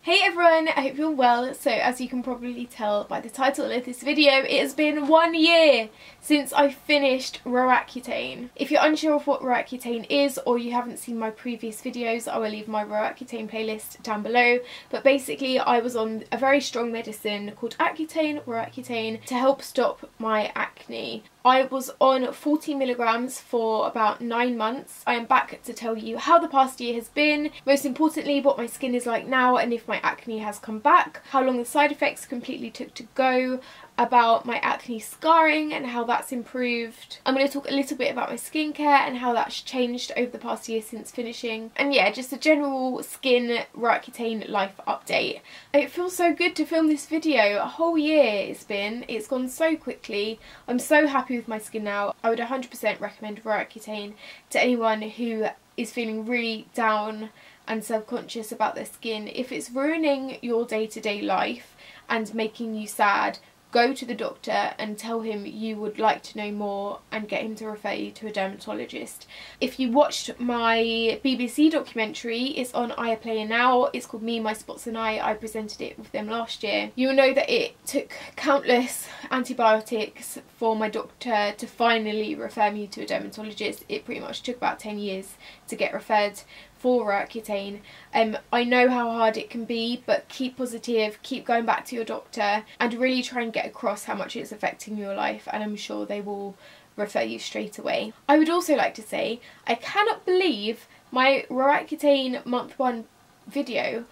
Hey everyone, I hope you're well. So as you can probably tell by the title of this video, it has been 1 year since I finished Roaccutane. If you're unsure of what Roaccutane is or you haven't seen my previous videos, I will leave my Roaccutane playlist down below. But basically I was on a very strong medicine called Roaccutane, to help stop my acne. I was on 40 milligrams for about 9 months. I am back to tell you how the past year has been, most importantly what my skin is like now and if my acne has come back, how long the side effects completely took to go, about my acne scarring and how that's improved. I'm going to talk a little bit about my skincare and how that's changed over the past year since finishing. And yeah, just a general skin Roaccutane life update. It feels so good to film this video. A whole year it's gone so quickly. I'm so happy with my skin now. I would 100% recommend Roaccutane to anyone who is feeling really down and self-conscious about their skin. If it's ruining your day-to-day life and making you sad, go to the doctor and tell him you would like to know more and get him to refer you to a dermatologist. If you watched my BBC documentary, it's on iPlayer now. It's called Me, My Spots and I presented it with them last year. You'll know that it took countless antibiotics for my doctor to finally refer me to a dermatologist. It pretty much took about 10 years to get referred for Roaccutane. I know how hard it can be, but keep positive, keep going back to your doctor and really try and get across how much it's affecting your life, and I'm sure they will refer you straight away. I would also like to say I cannot believe my Roaccutane month 1 video,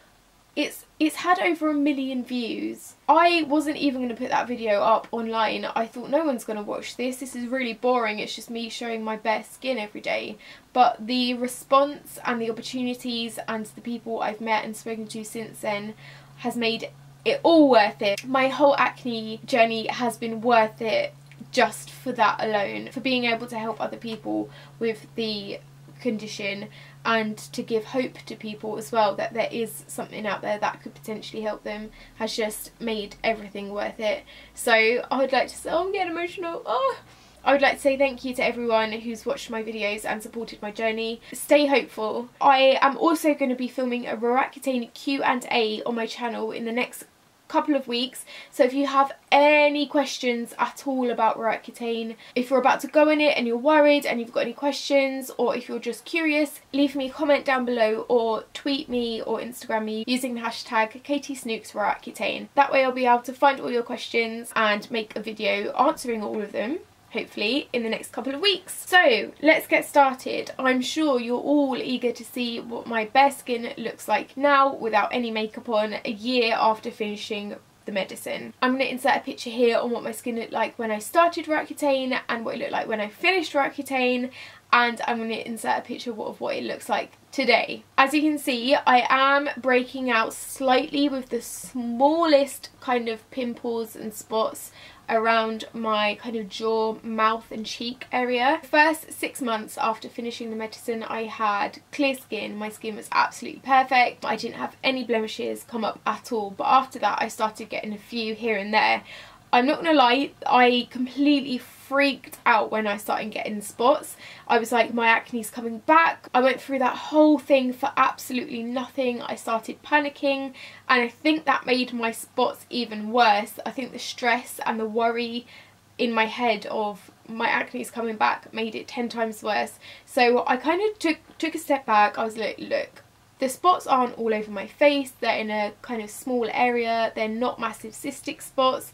it's had over 1 million views. I wasn't even going to put that video up online. I thought no one's going to watch this. This is really boring. It's just me showing my bare skin every day. But the response and the opportunities and the people I've met and spoken to since then has made it all worth it. My whole acne journey has been worth it just for that alone. For being able to help other people with the condition and to give hope to people as well that there is something out there that could potentially help them has just made everything worth it. So I would like to say, oh, I'm getting emotional. I would like to say thank you to everyone who's watched my videos and supported my journey. Stay hopeful. I am also going to be filming a Roaccutane Q&A on my channel in the next couple of weeks, so if you have any questions at all about Roaccutane, if you're about to go in it and you're worried and you've got any questions, or if you're just curious, leave me a comment down below or tweet me or Instagram me using the hashtag #KTSnooksRoaccutane. That way I'll be able to find all your questions and make a video answering all of them, hopefully in the next couple of weeks. So let's get started. I'm sure you're all eager to see what my bare skin looks like now without any makeup on, a year after finishing the medicine. I'm going to insert a picture here on what my skin looked like when I started Roaccutane and what it looked like when I finished Roaccutane, and I'm going to insert a picture of what it looks like today. As you can see, I am breaking out slightly with the smallest kind of pimples and spots around my kind of jaw, mouth and cheek area. The first 6 months after finishing the medicine I had clear skin. My skin was absolutely perfect. I didn't have any blemishes come up at all, but after that I started getting a few here and there. I'm not gonna lie, I completely freaked out when I started getting spots. I was like, my acne's coming back. I went through that whole thing for absolutely nothing. I started panicking and I think that made my spots even worse. I think the stress and the worry in my head of my acne's coming back made it 10 times worse. So I kind of took a step back. I was like, look, the spots aren't all over my face. They're in a kind of small area. They're not massive cystic spots.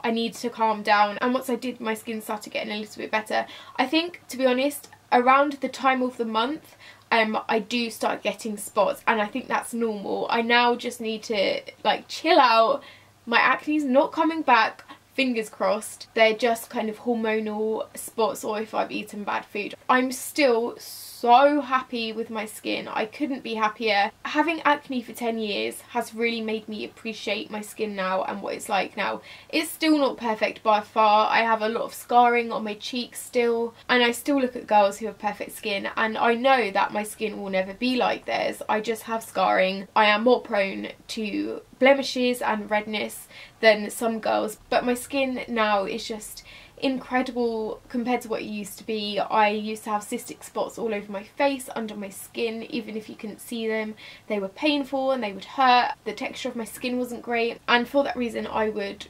I need to calm down, and once I did, my skin started getting a little bit better. I think, to be honest, around the time of the month I do start getting spots, and I think that's normal. I now just need to like chill out. My acne's not coming back, fingers crossed. They're just kind of hormonal spots or if I've eaten bad food. I'm still so happy with my skin. I couldn't be happier. Having acne for 10 years has really made me appreciate my skin now and what it's like now. It's still not perfect by far. I have a lot of scarring on my cheeks still, and I still look at girls who have perfect skin and I know that my skin will never be like theirs. I just have scarring. I am more prone to blemishes and redness than some girls, but my skin now is just, incredible compared to what it used to be. I used to have cystic spots all over my face, under my skin. Even if you couldn't see them, they were painful and they would hurt. The texture of my skin wasn't great, and for that reason I would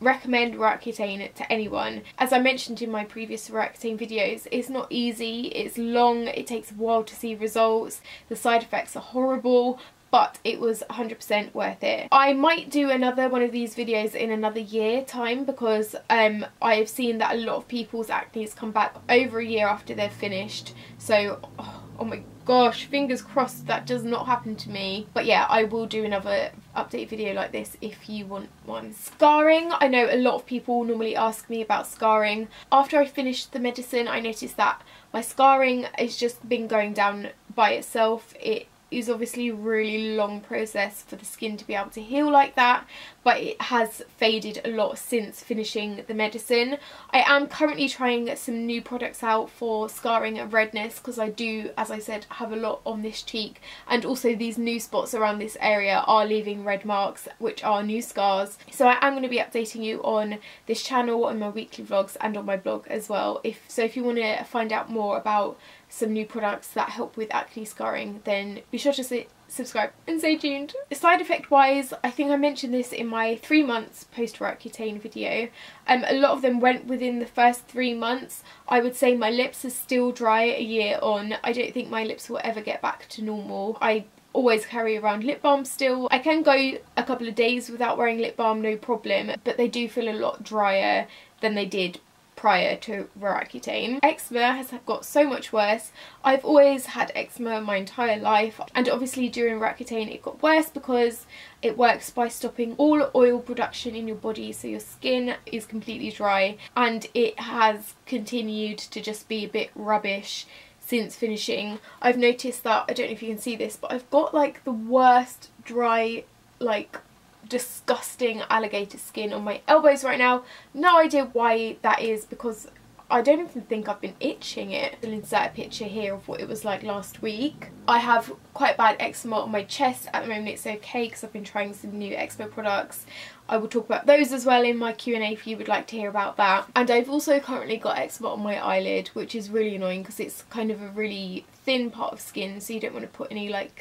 recommend Roaccutane to anyone. As I mentioned in my previous Roaccutane videos, it's not easy, it's long, it takes a while to see results, the side effects are horrible, but it was 100% worth it. I might do another one of these videos in another year time, because I've seen that a lot of people's acne has come back over a year after they've finished. So, oh my gosh, fingers crossed that does not happen to me. But yeah, I will do another update video like this if you want one. Scarring, I know a lot of people normally ask me about scarring. After I finished the medicine, I noticed that my scarring has just been going down by itself. It is obviously a really long process for the skin to be able to heal like that, but it has faded a lot since finishing the medicine. I am currently trying some new products out for scarring and redness, because I do, as I said, have a lot on this cheek, and also these new spots around this area are leaving red marks, which are new scars. So I am going to be updating you on this channel, on my weekly vlogs, and on my blog as well. If you want to find out more about some new products that help with acne scarring, then be sure to subscribe and stay tuned. Side effect wise, I think I mentioned this in my 3 months post Roaccutane video. A lot of them went within the first 3 months. I would say my lips are still dry a year on. I don't think my lips will ever get back to normal. I always carry around lip balm still. I can go a couple of days without wearing lip balm, no problem, but they do feel a lot drier than they did prior to Roaccutane. Eczema has got so much worse. I've always had eczema my entire life, and obviously during Roaccutane it got worse because it works by stopping all oil production in your body, so your skin is completely dry, and it has continued to just be a bit rubbish since finishing. I've noticed that, I don't know if you can see this, but I've got like the worst dry, like disgusting alligator skin on my elbows right now. No idea why that is, because I don't even think I've been itching it. I'll insert a picture here of what it was like last week. I have quite bad eczema on my chest at the moment. It's okay because I've been trying some new eczema products. I will talk about those as well in my Q&A if you would like to hear about that. And I've also currently got eczema on my eyelid, which is really annoying because it's kind of a really thin part of skin, so you don't want to put any like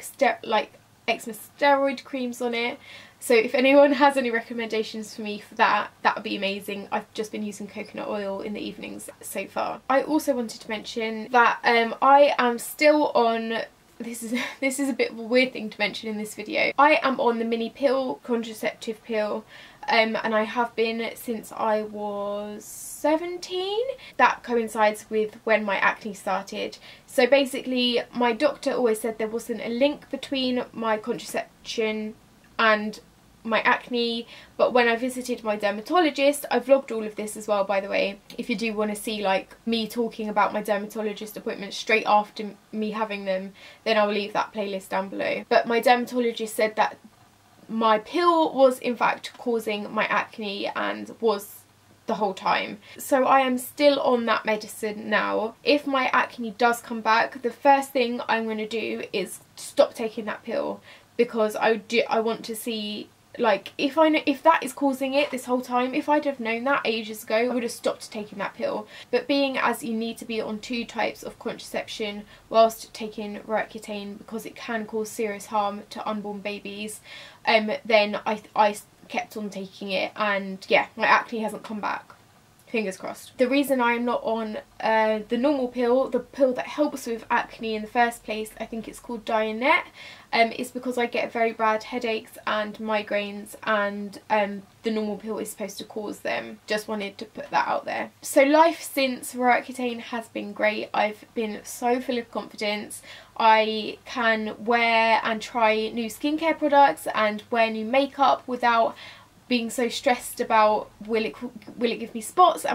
eczema steroid creams on it. So if anyone has any recommendations for me for that, that would be amazing. I've just been using coconut oil in the evenings so far. I also wanted to mention that I am still on, this is a bit of a weird thing to mention in this video, I am on the mini pill, contraceptive pill, and I have been since I was 17. That coincides with when my acne started. So basically my doctor always said there wasn't a link between my contraception and my acne, but when I visited my dermatologist, I vlogged all of this as well by the way, if you do want to see like me talking about my dermatologist appointments straight after me having them, then I'll leave that playlist down below. But my dermatologist said that my pill was in fact causing my acne, and was the whole time. So I am still on that medicine now. If my acne does come back, the first thing I'm going to do is stop taking that pill, because I want to see, like, if that is causing it this whole time, if I'd have known that ages ago, I would have stopped taking that pill. But being as you need to be on 2 types of contraception whilst taking Roaccutane, because it can cause serious harm to unborn babies, then I kept on taking it, and yeah, my acne hasn't come back. Fingers crossed. The reason I am not on the normal pill, the pill that helps with acne in the first place, I think it's called Dianet, is because I get very bad headaches and migraines, and the normal pill is supposed to cause them. Just wanted to put that out there. So life since Roaccutane has been great. I've been so full of confidence. I can wear and try new skincare products and wear new makeup without being so stressed about will it give me spots,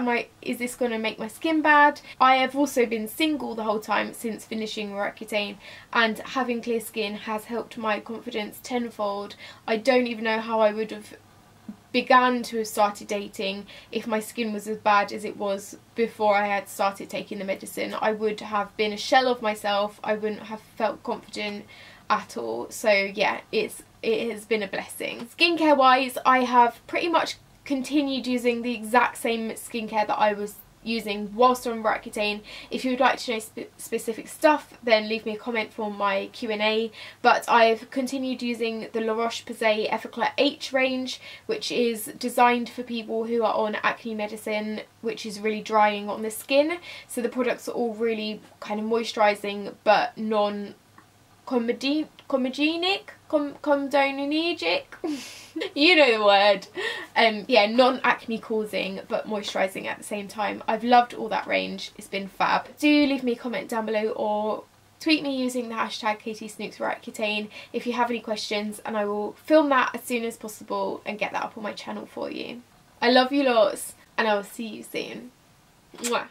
is this going to make my skin bad. I have also been single the whole time since finishing Roaccutane, and having clear skin has helped my confidence tenfold. I don't even know how I would have began to have started dating if my skin was as bad as it was before I had started taking the medicine. I would have been a shell of myself. I wouldn't have felt confident at all. So yeah, it has been a blessing. Skincare wise, I have pretty much continued using the exact same skincare that I was using whilst on Roaccutane. If you would like to know specific stuff, then leave me a comment for my Q&A, but I've continued using the La Roche-Posay Effaclar H range, which is designed for people who are on acne medicine, which is really drying on the skin. So the products are all really kind of moisturising but non-comedogenic, you know the word. Yeah, non-acne causing but moisturising at the same time. I've loved all that range. It's been fab. Do leave me a comment down below or tweet me using the hashtag KTSnooksRoaccutane if you have any questions, and I will film that as soon as possible and get that up on my channel for you. I love you lots, and I will see you soon. Mwah.